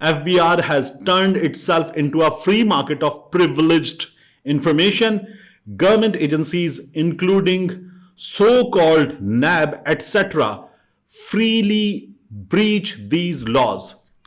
FBR has turned itself into a free market of privileged information. Government agencies, including so-called NAB, etc., freely breach these laws.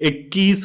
21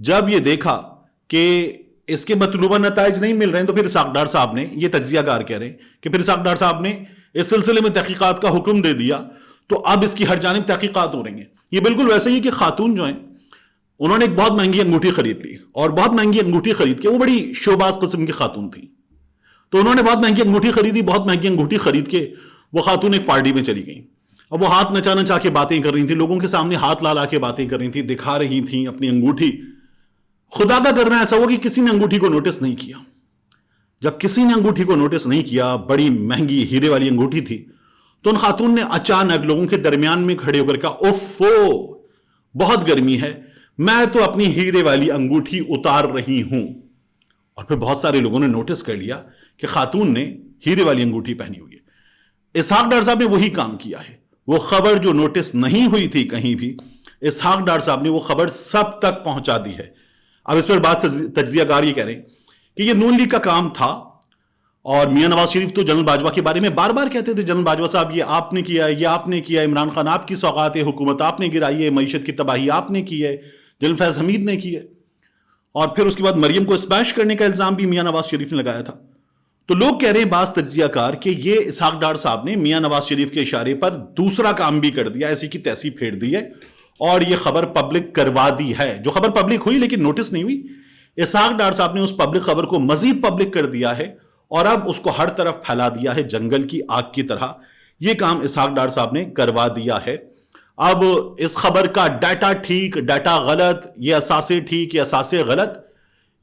جب یہ دیکھا کہ اس کے مطلوبہ نتائج نہیں مل رہے ہیں تو پھر اسحاق ڈار صاحب نے، یہ تجزیہ کار کہہ رہے ہیں کہ پھر اسحاق ڈار صاحب نے اس سلسلے میں تحقیقات کا حکم دے دیا، تو اب اس کی ہر جانب تحقیقات ہو رہی ہیں. یہ بالکل ویسے ہی کہ خاتون جو ہیں انہوں نے ایک بہت مہنگی انگوٹھی خرید لی، اور بہت مہنگی انگوٹھی خرید کے وہ بڑی شوباز قسم کی خاتون تھی، تو انہوں نے بہت مہنگی انگوٹھی خریدی. بہت مہنگی انگوٹھی خرید کے وہ خاتون ایک پارٹی میں چلی گئیں. اب وہ ہاتھ نچا نچا کے باتیں کر رہی تھیں، لوگوں کے سامنے ہاتھ لا لا کے باتیں کر رہی تھیں، دکھا رہی تھیں اپنی انگوٹھی. خدا کا کرنا ایسا ہوا کہ کسی نے انگوٹھی کو نوٹس نہیں کیا. جب کسی نے انگوٹھی کو نوٹس نہیں کیا، بڑی مہنگی ہیرے والی انگوٹھی تھی، تو ان خاتون نے اچانک لوگوں کے درمیان میں کھڑے ہو کر کہا، اوفو بہت گرمی ہے، میں تو اپنی ہیرے والی انگوٹھی اتار رہی ہوں. اور پھر بہت سارے لوگوں نے نوٹس کر لیا کہ خاتون نے ہیرے والی انگوٹھی پہنی ہوئی ہے. اسحاق ڈار صاحب نے وہی کام کیا ہے. وہ خبر جو نوٹس نہیں ہوئی تھی کہیں بھی، اسحاق ڈار صاحب نے وہ خبر سب تک پہنچا دی ہے. اب اس پر بات تجزیہ کار یہ کہہ رہے ہیں کہ یہ نون لیگ کا کام تھا، اور میاں نواز شریف تو جنرل باجوہ کے بارے میں بار بار کہتے تھے، جنرل باجوہ صاحب یہ آپ نے کیا ہے، یہ آپ نے کیا ہے، عمران خان آپ کی سوغات ہے، حکومت آپ نے گرائی ہے، معیشت کی تباہی آپ نے کی ہے، جنرل فیض حمید نے کی ہے. اور پھر اس کے بعد مریم کو اسمیش کرنے کا الزام بھی میاں نواز شریف نے لگایا تھا. تو لوگ کہہ رہے ہیں بعض تجزیہ کار کہ یہ اسحاق ڈار صاحب نے میاں نواز شریف کے اشارے پر دوسرا کام بھی کر دیا، ایسی کی تیسی پھیر دی ہے، اور یہ خبر پبلک کروا دی ہے. جو خبر پبلک ہوئی لیکن نوٹس نہیں ہوئی، اسحاق ڈار صاحب نے اس پبلک خبر کو مزید پبلک کر دیا ہے، اور اب اس کو ہر طرف پھیلا دیا ہے جنگل کی آگ کی طرح. یہ کام اسحاق ڈار صاحب نے کروا دیا ہے. اب اس خبر کا ڈیٹا ٹھیک، ڈیٹا غلط، یہ اساسے ٹھیک، یہ اساسے غلط،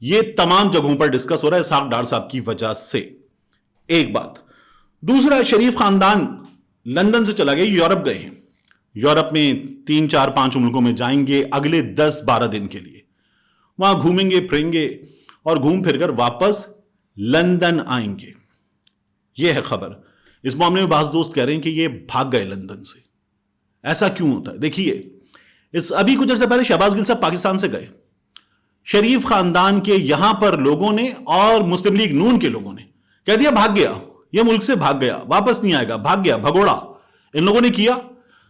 یہ تمام جگہوں پر ڈسکس ہو رہا ہے اسحاق ڈار صاحب کی وجہ سے. ایک بات. دوسرا، شریف خاندان لندن سے چلا گیا، یورپ گئے ہیں. یورپ میں 3 4 5 ملکوں میں جائیں گے اگلے 10 12 دن کے لیے. وہاں گھومیں گے پھریں گے، اور گھوم پھر کر واپس لندن آئیں گے. یہ ہے خبر. اس معاملے میں بعض دوست کہہ رہے ہیں کہ یہ بھاگ گئے لندن سے. ایسا کیوں ہوتا ہے؟ دیکھیے، ابھی کچھ عرصے پہلے شہباز گل صاحب پاکستان سے گئے. شریف خاندان کے یہاں پر لوگوں نے اور مسلم لیگ نون کے لوگوں نے کہہ دیا بھاگ گیا، یہ ملک سے بھاگ گیا، واپس نہیں آئے گا، بھاگ گیا، بھگوڑا. ان لوگوں نے کیا.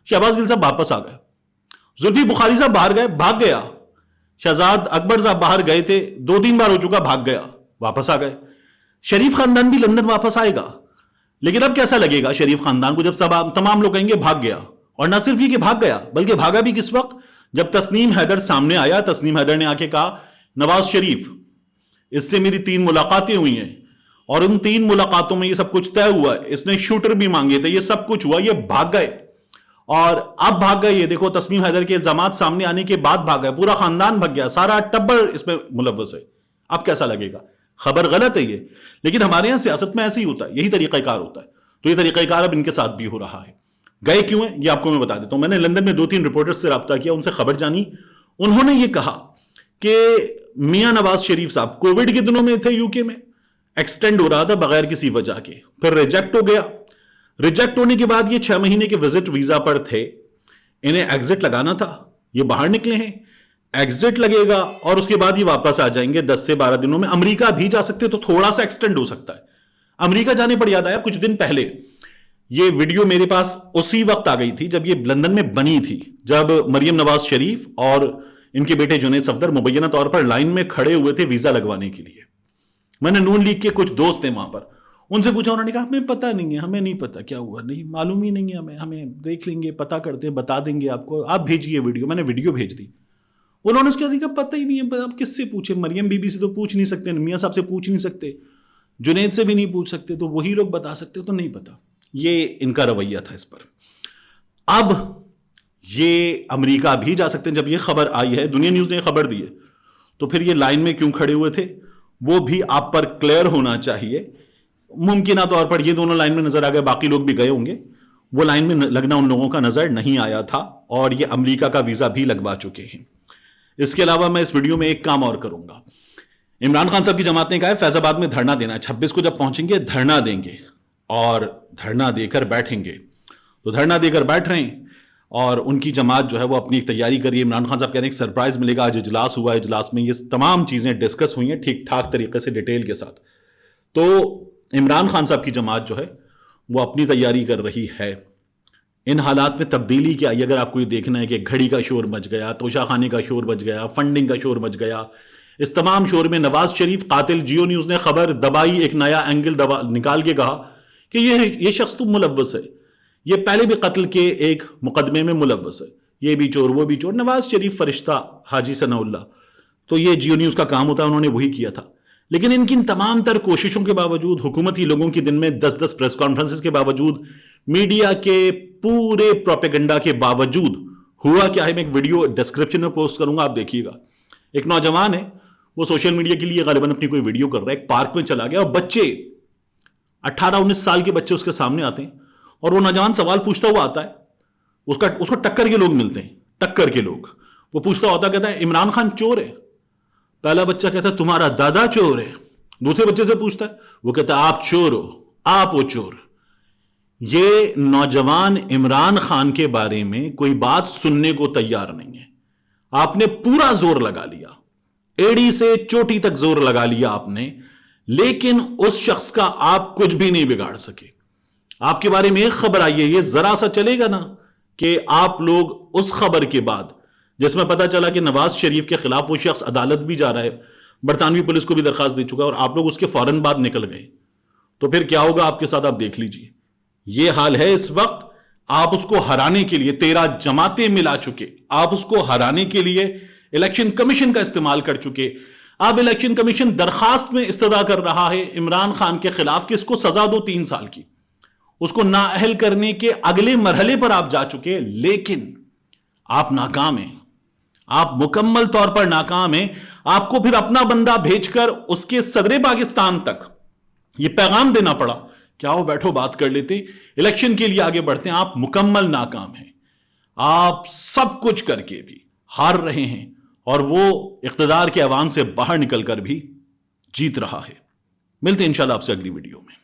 شہباز گل صاحب واپس آ گئے. زلفی بخاری صاحب باہر گئے، بھاگ گیا. شہزاد اکبر صاحب باہر گئے تھے، 2 3 بار ہو چکا، بھاگ گیا، واپس آ گئے. شریف خاندان بھی لندن واپس آئے گا. لیکن اب کیسا لگے گا شریف خاندان کو جب تمام لوگ کہیں گے بھاگ گیا؟ اور نہ صرف یہ کہ بھاگ گیا، بلکہ بھاگا بھی کس وقت؟ جب تسنیم حیدر سامنے آیا. تسنیم حیدر نے آ کے کہا، نواز شریف اس سے میری 3 ملاقاتیں ہوئی ہیں، اور ان 3 ملاقاتوں میں یہ سب کچھ طے ہوا ہے، اس نے شوٹر بھی مانگے تھے، یہ سب کچھ ہوا، یہ بھاگ گئے. اور اب بھاگ گئے. یہ دیکھو، تسنیم حیدر کے الزامات سامنے آنے کے بعد بھاگ گئے، پورا خاندان بھاگ گیا، سارا ٹبر اس میں ملوث ہے. اب کیسا لگے گا؟ خبر غلط ہے یہ، لیکن ہمارے یہاں سیاست میں ایسے ہی ہوتا ہے، یہی طریقہ کار ہوتا ہے. تو یہ طریقہ کار اب ان کے ساتھ بھی ہو رہا ہے. گئے کیوں ہیں یہ آپ کو میں بتا دیتا ہوں. میں نے لندن میں 2 3 رپورٹر سے رابطہ کیا، ان سے خبر جانی. انہوں نے یہ کہا کہ میاں نواز شریف صاحب کووڈ کے دنوں میں تھے یو کے میں، ایکسٹینڈ ہو رہا تھا بغیر کسی وجہ کے، پھر ریجیکٹ ہو گیا. ریجیکٹ ہونے کے بعد یہ 6 مہینے کے وزٹ ویزا پر تھے، انہیں ایگزٹ لگانا تھا، یہ باہر نکلے ہیں، ایگزٹ لگے گا، اور اس کے بعد یہ واپس آ جائیں گے 10 سے 12 دنوں میں. امریکہ بھی جا سکتے تو تھوڑا سا ایکسٹینڈ ہو سکتا ہے. امریکہ جانے پر یاد آیا، کچھ دن پہلے یہ ویڈیو میرے پاس اسی وقت آ گئی تھی جب یہ لندن میں بنی تھی، جب مریم نواز شریف اور ان کے بیٹے جنید صفدر مبینہ طور پر لائن میں کھڑے ہوئے تھے ویزا لگوانے کے لیے. میں نے نون لیگ کے کچھ دوست تھے وہاں پر، ان سے پوچھا، انہوں نے کہا ہمیں پتہ نہیں ہے، ہمیں نہیں پتہ کیا ہوا، نہیں معلوم ہی نہیں ہے ہمیں دیکھ لیں گے، پتہ کرتے ہیں، بتا دیں گے آپ کو، آپ بھیجیے ویڈیو. میں نے ویڈیو بھیج دی. انہوں نے اس کے کہا پتہ ہی نہیں ہے، آپ کس سے پوچھیں؟ مریم بی بی سے تو پوچھ نہیں سکتے، میاں صاحب سے پوچھ نہیں سکتے، جنید سے بھی نہیں پوچھ سکتے، تو وہی لوگ بتا سکتے، تو نہیں پتا. یہ ان کا رویہ تھا اس پر. اب یہ امریکہ بھی جا سکتے ہیں. جب یہ خبر آئی ہے، دنیا نیوز نے یہ خبر دی ہے، تو پھر یہ لائن میں کیوں کھڑے ہوئے تھے وہ بھی آپ پر کلیئر ہونا چاہیے. ممکنہ طور پر یہ دونوں لائن میں نظر آ گئے، باقی لوگ بھی گئے ہوں گے. وہ لائن میں لگنا ان لوگوں کا نظر نہیں آیا تھا، اور یہ امریکہ کا ویزا بھی لگوا چکے ہیں. اس کے علاوہ میں اس ویڈیو میں ایک کام اور کروں گا. عمران خان صاحب کی جماعت نے کہا ہے فیض آباد میں دھرنا دینا ہے، 26 کو جب پہنچیں گے دھرنا دیں گے، اور دھرنا دے کر بیٹھیں گے. تو دھرنا دے کر بیٹھ رہے ہیں، اور ان کی جماعت جو ہے وہ اپنی تیاری کر رہی ہے. عمران خان صاحب کہہ رہے ہیں ایک سرپرائز ملے گا. آج اجلاس ہوا ہے، اجلاس میں یہ تمام چیزیں ڈسکس ہوئی ہیں ٹھیک ٹھاک طریقے سے، ڈیٹیل کے ساتھ. تو عمران خان صاحب کی جماعت جو ہے وہ اپنی تیاری کر رہی ہے. ان حالات میں تبدیلی کیا آئی؟ اگر آپ کو یہ دیکھنا ہے کہ گھڑی کا شور مچ گیا، توشہ خانے کا شور مچ گیا، فنڈنگ کا شور مچ گیا، اس تمام شور میں نواز شریف قاتل، جیو نیوز نے خبر دبائی، ایک نیا اینگل نکال کے کہا کہ یہ شخص تو ملوث ہے، یہ پہلے بھی قتل کے ایک مقدمے میں ملوث ہے، یہ بھی چور وہ بھی چور، نواز شریف فرشتہ حاجی ثناء اللہ، تو یہ جیو نیوز کا کام ہوتا ہے، انہوں نے وہی کیا تھا۔ لیکن ان کی تمام تر کوششوں کے باوجود، حکومتی لوگوں کی دن میں 10 پریس کانفرنسز کے باوجود، میڈیا کے پورے پروپیگنڈا کے باوجود ہوا کیا ہے؟ میں ایک ویڈیو ڈسکرپشن میں پوسٹ کروں گا، آپ دیکھیے گا۔ ایک نوجوان ہے، وہ سوشل میڈیا کے لیے غالباً اپنی کوئی ویڈیو کر رہا ہے، ایک پارک میں چلا گیا اور بچے 18-19 سال کے بچے اس کے سامنے آتے ہیں اور وہ نوجوان سوال پوچھتا ہوا آتا ہے، اس کو ٹکر کے لوگ ملتے ہیں، ٹکر کے لوگ، وہ پوچھتا ہوتا کہتا ہے عمران خان چور ہے۔ پہلا بچہ کہتا ہے تمہارا دادا چور ہے، دوسرے بچے سے پوچھتا ہے، وہ کہتا ہے آپ چور ہو، آپ ہو چور۔ یہ نوجوان عمران خان کے بارے میں کوئی بات سننے کو تیار نہیں ہے۔ آپ نے پورا زور لگا لیا، ایڑی سے چوٹی تک زور لگا لیا آپ نے، لیکن اس شخص کا آپ کچھ بھی نہیں بگاڑ سکے۔ آپ کے بارے میں ایک خبر آئی ہے، یہ ذرا سا چلے گا نا کہ آپ لوگ اس خبر کے بعد جس میں پتا چلا کہ نواز شریف کے خلاف وہ شخص عدالت بھی جا رہا ہے، برطانوی پولیس کو بھی درخواست دے چکا ہے، اور آپ لوگ اس کے فوراً بعد نکل گئے، تو پھر کیا ہوگا آپ کے ساتھ؟ آپ دیکھ لیجئے۔ یہ حال ہے اس وقت۔ آپ اس کو ہرانے کے لیے 13 جماعتیں ملا چکے، آپ اس کو ہرانے کے لیے الیکشن کمیشن کا استعمال کر چکے۔ اب الیکشن کمیشن درخواست میں استدعا کر رہا ہے عمران خان کے خلاف کہ اس کو سزا دو 3 سال کی، اس کو نااہل کرنے کے اگلے مرحلے پر آپ جا چکے، لیکن آپ ناکام ہیں، آپ مکمل طور پر ناکام ہیں۔ آپ کو پھر اپنا بندہ بھیج کر اس کے صدر پاکستان تک یہ پیغام دینا پڑا کہ آؤ بیٹھو بات کر لیتے، الیکشن کے لیے آگے بڑھتے ہیں۔ آپ مکمل ناکام ہیں، آپ سب کچھ کر کے بھی ہار رہے ہیں، اور وہ اقتدار کے عوام سے باہر نکل کر بھی جیت رہا ہے۔ ملتے ہیں انشاءاللہ آپ سے اگلی ویڈیو میں۔